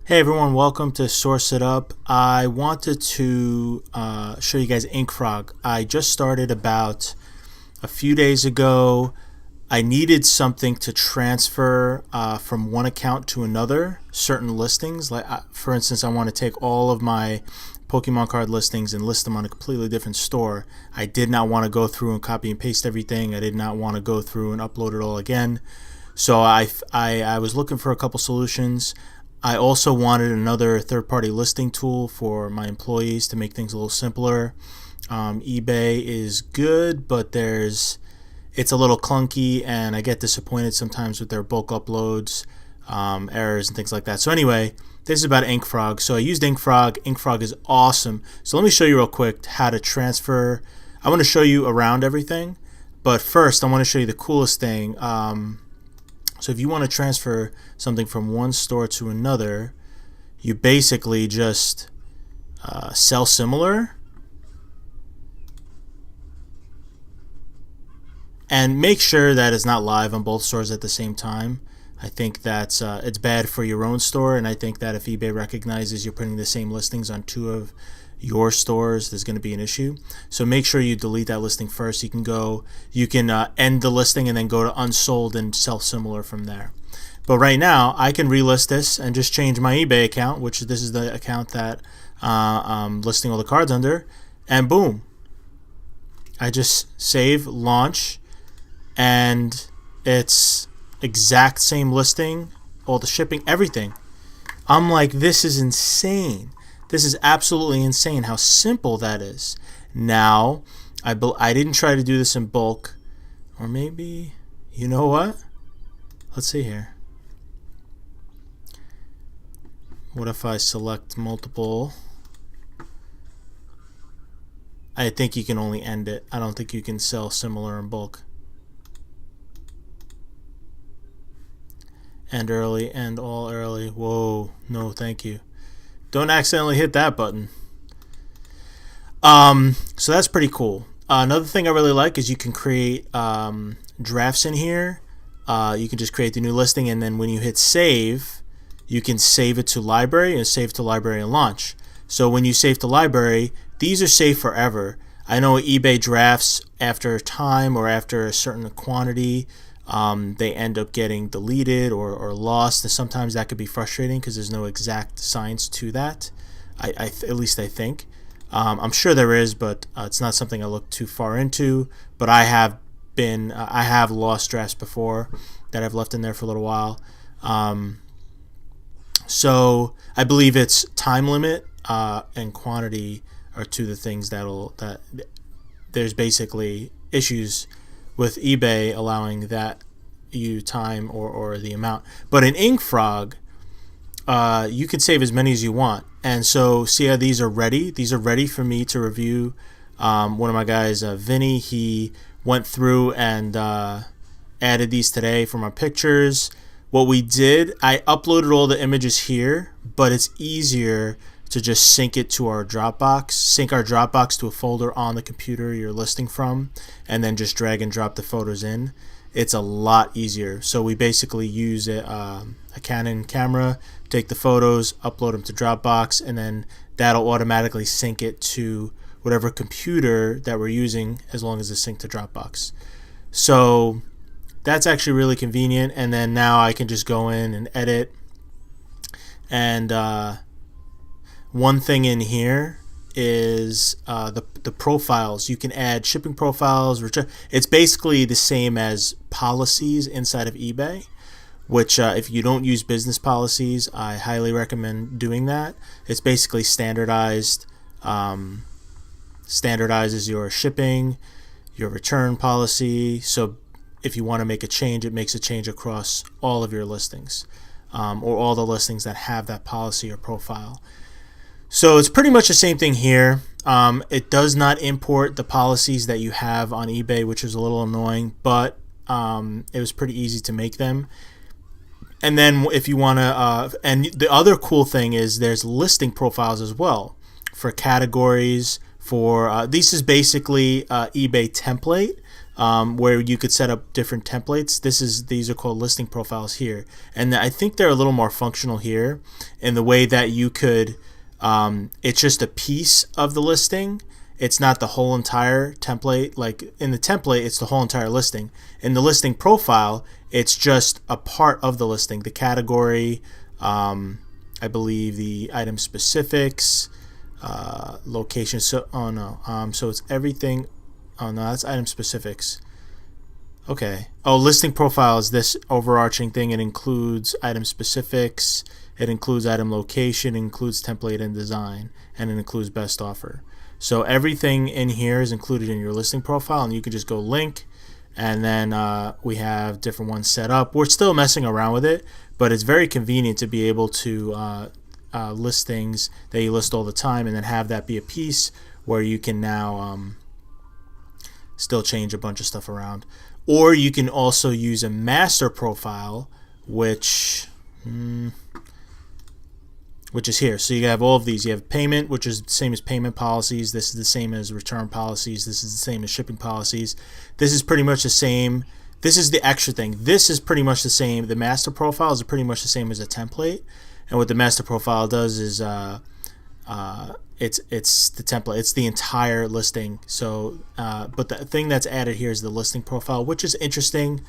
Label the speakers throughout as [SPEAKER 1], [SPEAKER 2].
[SPEAKER 1] Hey everyone, welcome to Source It Up. I wanted to show you guys Inkfrog. I just started about a few days ago. I needed something to transfer from one account to another, certain listings. Like for instance, I want to take all of my Pokemon card listings and list them on a completely different store. I did not want to go through and copy and paste everything. I did not want to go through and upload it all again. So I was looking for a couple solutions. I also wanted another third-party listing tool for my employees to make things a little simpler. eBay is good, but it's a little clunky, and I get disappointed sometimes with their bulk uploads, errors, and things like that. So anyway, this is about Inkfrog. So I used Inkfrog. Inkfrog is awesome. So let me show you real quick how to transfer. I want to show you around everything, but first I want to show you the coolest thing. So if you want to transfer something from one store to another, you basically just sell similar and make sure that it's not live on both stores at the same time. I think that's it's bad for your own store, and I think that if eBay recognizes you're putting the same listings on two of your stores, there's going to be an issue. So make sure you delete that listing first. You can end the listing and then go to unsold and sell similar from there. But right now I can relist this and just change my eBay account, which this is the account that I'm listing all the cards under, and boom, I just save, launch, and it's exact same listing, all the shipping, everything. I'm like, this is insane. This is absolutely insane how simple that is. Now, I didn't try to do this in bulk. Or maybe, you know what? Let's see here. What if I select multiple? I think you can only end it. I don't think you can sell similar in bulk. End early, end all early. Whoa, no thank you. Don't accidentally hit that button. So that's pretty cool. Another thing I really like is you can create drafts in here. You can just create the new listing, and then when you hit save, you can save it to library and save to library and launch. So when you save to library, these are saved forever. I know eBay drafts after time or after a certain quantity, they end up getting deleted or lost, and sometimes that could be frustrating because there's no exact science to that. At least I think. I'm sure there is, but it's not something I look too far into. But I have lost drafts before that I've left in there for a little while. So I believe it's time limit and quantity are two of the things that there's basically issues with eBay allowing that you time or the amount. But in Inkfrog, you can save as many as you want. And so see how these are ready? These are ready for me to review. One of my guys, Vinny, he went through and added these today for my pictures. What we did, I uploaded all the images here, but it's easier to just sync it to our Dropbox, sync our Dropbox to a folder on the computer you're listing from, and then just drag and drop the photos in. It's a lot easier. So we basically use a Canon camera, take the photos, upload them to Dropbox, and then that'll automatically sync it to whatever computer that we're using as long as it's synced to Dropbox. So that's actually really convenient. And then now I can just go in and edit. And one thing in here is the profiles. You can add shipping profiles. It's basically the same as policies inside of eBay, which if you don't use business policies, I highly recommend doing that. It's basically standardized, standardizes your shipping, your return policy. So if you want to make a change, it makes a change across all of your listings, or all the listings that have that policy or profile. So it's pretty much the same thing here. It does not import the policies that you have on eBay, which is a little annoying, but it was pretty easy to make them. And then if you want to, and the other cool thing is there's listing profiles as well for categories. This is basically eBay template. where you could set up different templates. These are called listing profiles here, and I think they're a little more functional here in the way that you could. It's just a piece of the listing. It's not the whole entire template. Like in the template, it's the whole entire listing. In the listing profile, it's just a part of the listing. The category, I believe the item specifics, location. So, oh no. So it's everything. Oh no, that's item specifics. Okay. Oh, listing profile is this overarching thing. It includes item specifics. It includes item location, it includes template and design, and it includes best offer. So everything in here is included in your listing profile, and you can just go link, and then we have different ones set up. We're still messing around with it, but it's very convenient to be able to list things that you list all the time, and then have that be a piece where you can now still change a bunch of stuff around. Or you can also use a master profile, which is here. So you have all of these. You have payment, which is the same as payment policies. This is the same as return policies. This is the same as shipping policies. This is pretty much the same. This is the extra thing. This is pretty much the same. The master profile is pretty much the same as a template. And what the master profile does is it's the template. It's the entire listing. So, but the thing that's added here is the listing profile, which is interesting.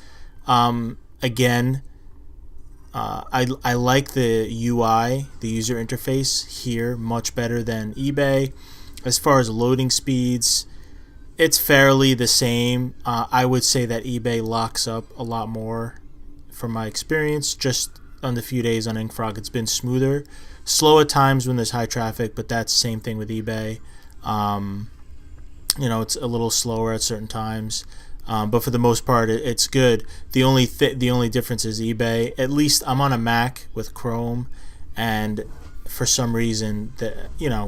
[SPEAKER 1] Again, I like the UI, the user interface here, much better than eBay. As far as loading speeds, it's fairly the same. I would say that eBay locks up a lot more from my experience. Just on the few days on Inkfrog, it's been smoother. Slow at times when there's high traffic, but that's the same thing with eBay. It's a little slower at certain times. But for the most part, it's good. The only difference is eBay. At least I'm on a Mac with Chrome, and for some reason,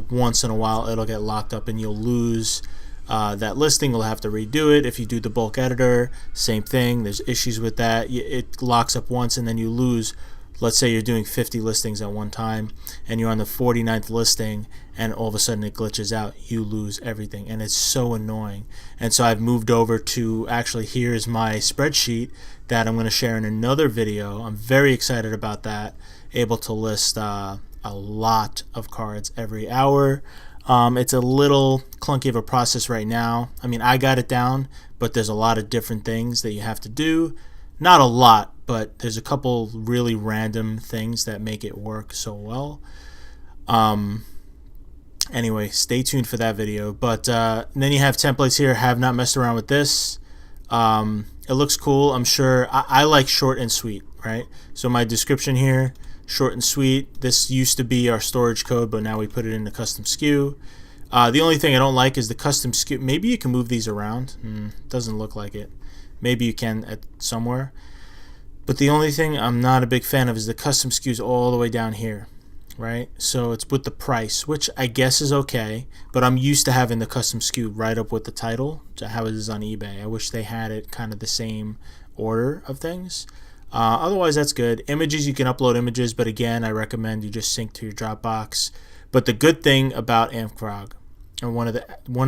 [SPEAKER 1] once in a while it'll get locked up and you'll lose that listing. You'll have to redo it. If you do the bulk editor, same thing. There's issues with that. It locks up once and then you lose. Let's say you're doing 50 listings at one time and you're on the 49th listing and all of a sudden it glitches out. You lose everything, and it's so annoying. And so I've moved over to, actually, here's my spreadsheet that I'm going to share in another video. I'm very excited about that. Able to list a lot of cards every hour. It's a little clunky of a process right now. I mean, I got it down, but there's a lot of different things that you have to do. Not a lot, but there's a couple really random things that make it work so well. Anyway, stay tuned for that video. But then you have templates here. Have not messed around with this. It looks cool. I'm sure I like short and sweet, right? So my description here, short and sweet. This used to be our storage code, but now we put it in the custom SKU. The only thing I don't like is the custom SKU. Maybe you can move these around. Doesn't look like it. Maybe you can at somewhere. But the only thing I'm not a big fan of is the custom SKUs all the way down here, right? So it's with the price, which I guess is okay, but I'm used to having the custom SKU right up with the title, how it is on eBay. I wish they had it kind of the same order of things. Otherwise, that's good. Images, you can upload images, but again, I recommend you just sync to your Dropbox. But the good thing about Inkfrog, and one of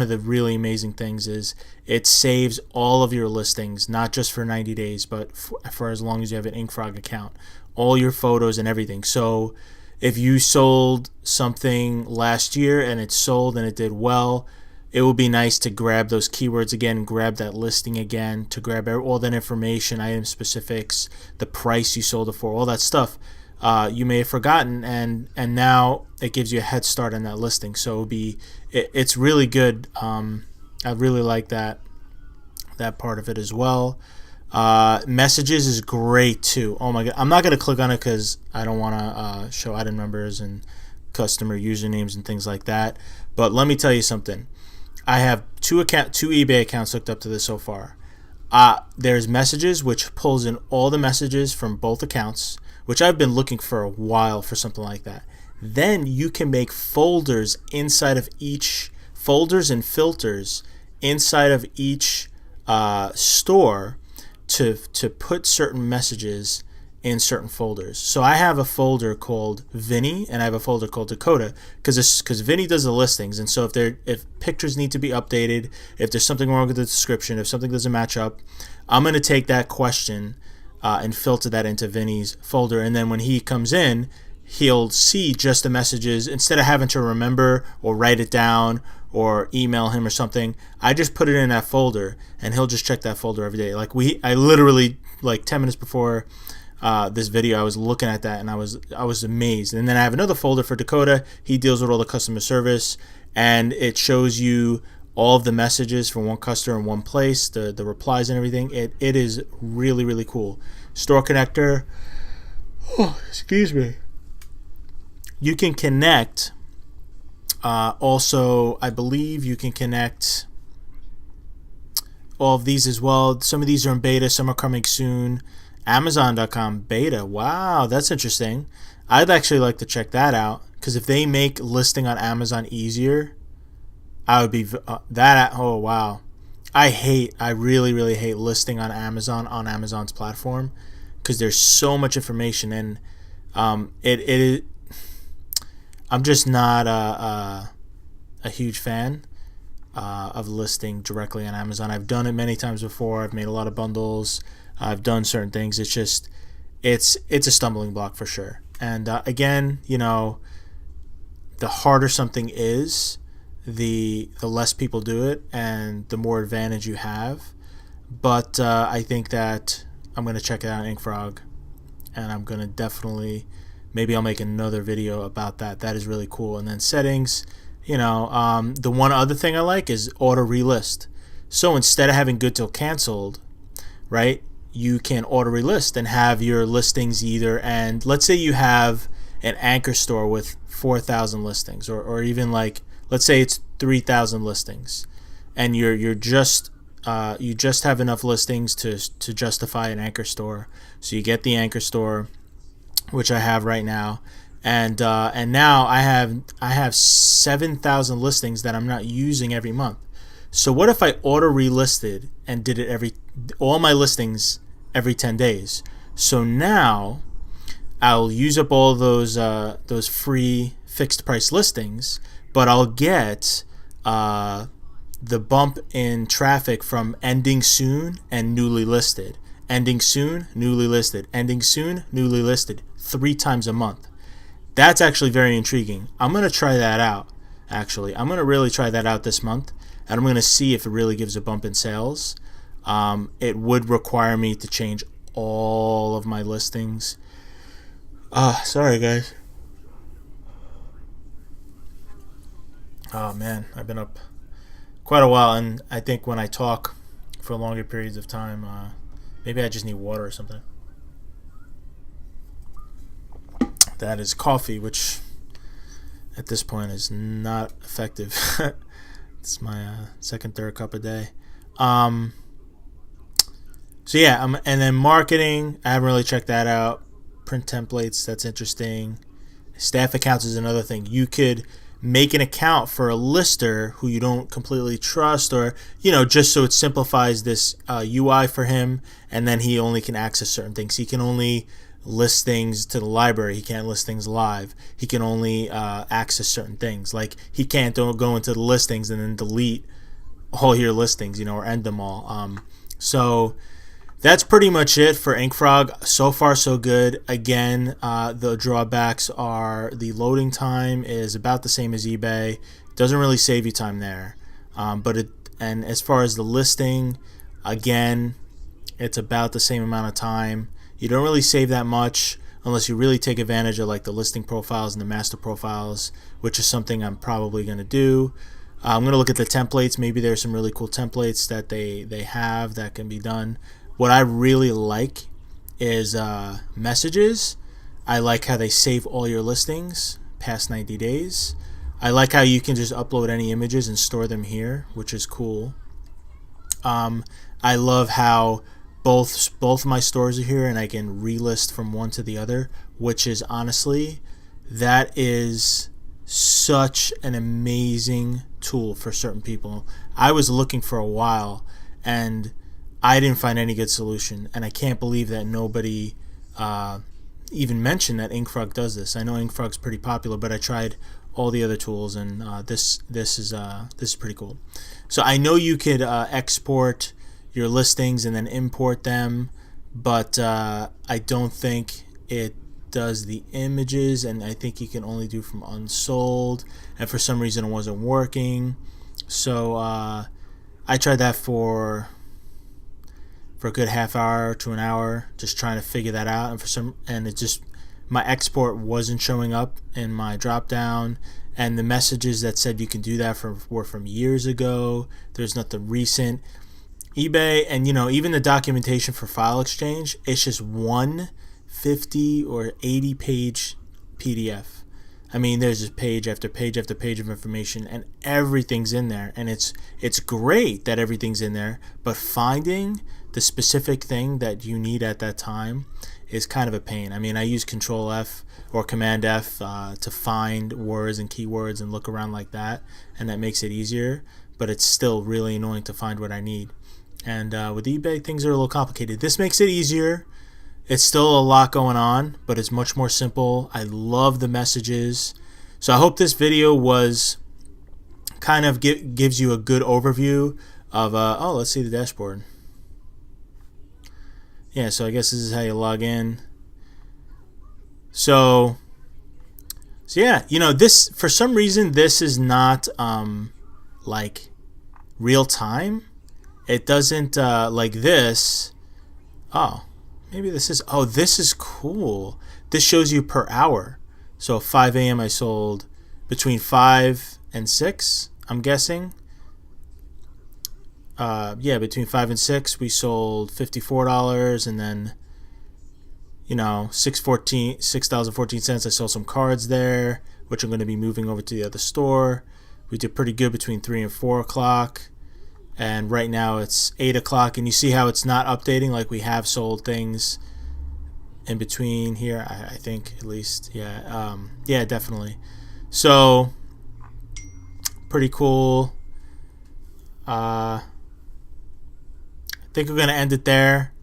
[SPEAKER 1] the really amazing things, is it saves all of your listings, not just for 90 days, but for as long as you have an Inkfrog account, all your photos and everything. So if you sold something last year and it sold and it did well, it would be nice to grab those keywords again, grab that listing again, to grab all that information, item specifics, the price you sold it for, all that stuff. You may have forgotten, and now it gives you a head start on that listing. So it's really good. I really like that part of it as well. Messages is great too. Oh my god, I'm not gonna click on it because I don't want to show item numbers and customer usernames and things like that. But let me tell you something. I have two eBay accounts hooked up to this so far. There's messages, which pulls in all the messages from both accounts, which I've been looking for a while for something like that. Then you can make folders inside of each, folders and filters inside of each store to put certain messages in certain folders. So I have a folder called Vinny and I have a folder called Dakota because Vinny does the listings, and so if pictures need to be updated, if there's something wrong with the description, if something doesn't match up, I'm going to take that question and filter that into Vinny's folder, and then when he comes in, he'll see just the messages. Instead of having to remember or write it down or email him or something, I just put it in that folder and he'll just check that folder every day. I literally, like 10 minutes before this video, I was looking at that and I was amazed. And then I have another folder for Dakota. He deals with all the customer service, and it shows you all of the messages from one customer in one place, the replies and everything. It is really, really cool. Store connector. Oh, excuse me. You can connect. Also, I believe you can connect all of these as well. Some of these are in beta. Some are coming soon. Amazon.com beta. Wow, that's interesting. I'd actually like to check that out, because if they make listing on Amazon easier, I would be oh wow. I really, really hate listing on Amazon's platform, because there's so much information, and I'm just not a huge fan of listing directly on Amazon. I've done it many times before. I've made a lot of bundles. I've done certain things. It's just, it's a stumbling block for sure. And again, the harder something is, the less people do it, and the more advantage you have. But I think that I'm going to check it out on Inkfrog, and I'm going to definitely, maybe I'll make another video about that. That is really cool. And then settings, the one other thing I like is auto relist. So instead of having good till canceled, right, you can auto relist and have your listings either, and let's say you have an anchor store with 4,000 listings, or even like, let's say it's 3,000 listings, and you just have enough listings to justify an anchor store. So you get the anchor store, which I have right now, and now I have 7,000 listings that I'm not using every month. So what if I auto relisted and did it all my listings every 10 days? So now I'll use up all those free fixed price listings, but I'll get the bump in traffic from ending soon and newly listed. Ending soon, newly listed. Ending soon, newly listed. 3 times a month. That's actually very intriguing. I'm going to try that out, actually. I'm going to really try that out this month, and I'm going to see if it really gives a bump in sales. It would require me to change all of my listings. Sorry, guys. Oh, man. I've been up quite a while, and I think when I talk for longer periods of time, maybe I just need water or something. That is coffee, which at this point is not effective. It's my second, third cup a day. So yeah, and then marketing, I haven't really checked that out. Print templates, that's interesting. Staff accounts is another thing. You could make an account for a lister who you don't completely trust, or just so it simplifies this UI for him, and then he only can access certain things. He can only list things to the library. He can't list things live. He can only access certain things. Like, he can't go into the listings and then delete all your listings, or end them all. So that's pretty much it for Inkfrog. So far, so good. Again, the drawbacks are the loading time is about the same as eBay. Doesn't really save you time there. And as far as the listing, again, it's about the same amount of time. You don't really save that much unless you really take advantage of like the listing profiles and the master profiles, which is something I'm probably going to do. I'm going to look at the templates. Maybe there's some really cool templates that they have that can be done. What I really like is messages. I like how they save all your listings past 90 days. I like how you can just upload any images and store them here, which is cool. I love how both my stores are here and I can relist from one to the other, which is honestly, that is such an amazing tool for certain people. I was looking for a while and I didn't find any good solution, and I can't believe that nobody even mention that Inkfrog does this. I know Inkfrog's pretty popular, but I tried all the other tools, and this is pretty cool. So I know you could export your listings and then import them, but I don't think it does the images, and I think you can only do from unsold, and for some reason it wasn't working. So I tried that for a good half hour to an hour, just trying to figure that out, and it just, my export wasn't showing up in my drop down, and the messages that said you can do that were from years ago. There's nothing recent. eBay, and even the documentation for file exchange, it's just one 50 or 80 page PDF. I mean, there's just page after page after page of information, and everything's in there, and it's great that everything's in there, but finding the specific thing that you need at that time is kind of a pain. I mean, I use Control F or Command F to find words and keywords and look around like that, and that makes it easier, but it's still really annoying to find what I need. And with eBay, things are a little complicated. This makes it easier. It's still a lot going on, but it's much more simple. I love the messages. So I hope this video was kind of gives you a good overview of, oh, let's see the dashboard. Yeah, so I guess this is how you log in. So yeah, this, for some reason, this is not like real time. It doesn't like this. Oh, maybe this is, oh, this is cool. This shows you per hour. So 5 a.m. I sold between 5 and 6, I'm guessing. Yeah, between 5 and 6 we sold $54, and then $6.14 I sold some cards there, which I'm going to be moving over to the other store. We did pretty good between 3 and 4 o'clock. And right now it's 8 o'clock, and you see how it's not updating, like we have sold things in between here, I think, at least. Yeah, yeah, definitely. So pretty cool. I think we're gonna end it there.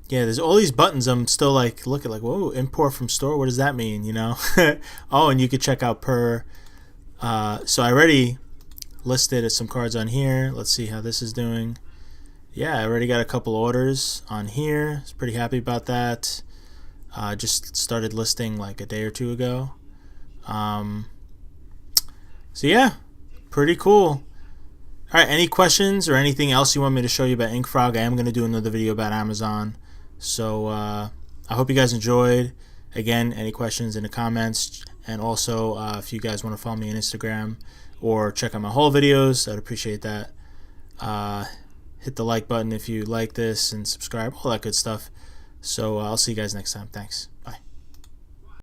[SPEAKER 1] Yeah, there's all these buttons. I'm still like looking like, whoa, import from store, what does that mean? Oh, and you could check out per. So I already listed some cards on here. Let's see how this is doing. Yeah, I already got a couple orders on here. I was pretty happy about that. Just started listing like a day or two ago. So yeah, pretty cool. All right, any questions or anything else you want me to show you about Inkfrog? I am going to do another video about Amazon. So I hope you guys enjoyed. Again, any questions in the comments, and also if you guys want to follow me on Instagram or check out my whole videos, I'd appreciate that. Hit the like button if you like this, and subscribe, all that good stuff. So I'll see you guys next time. Thanks.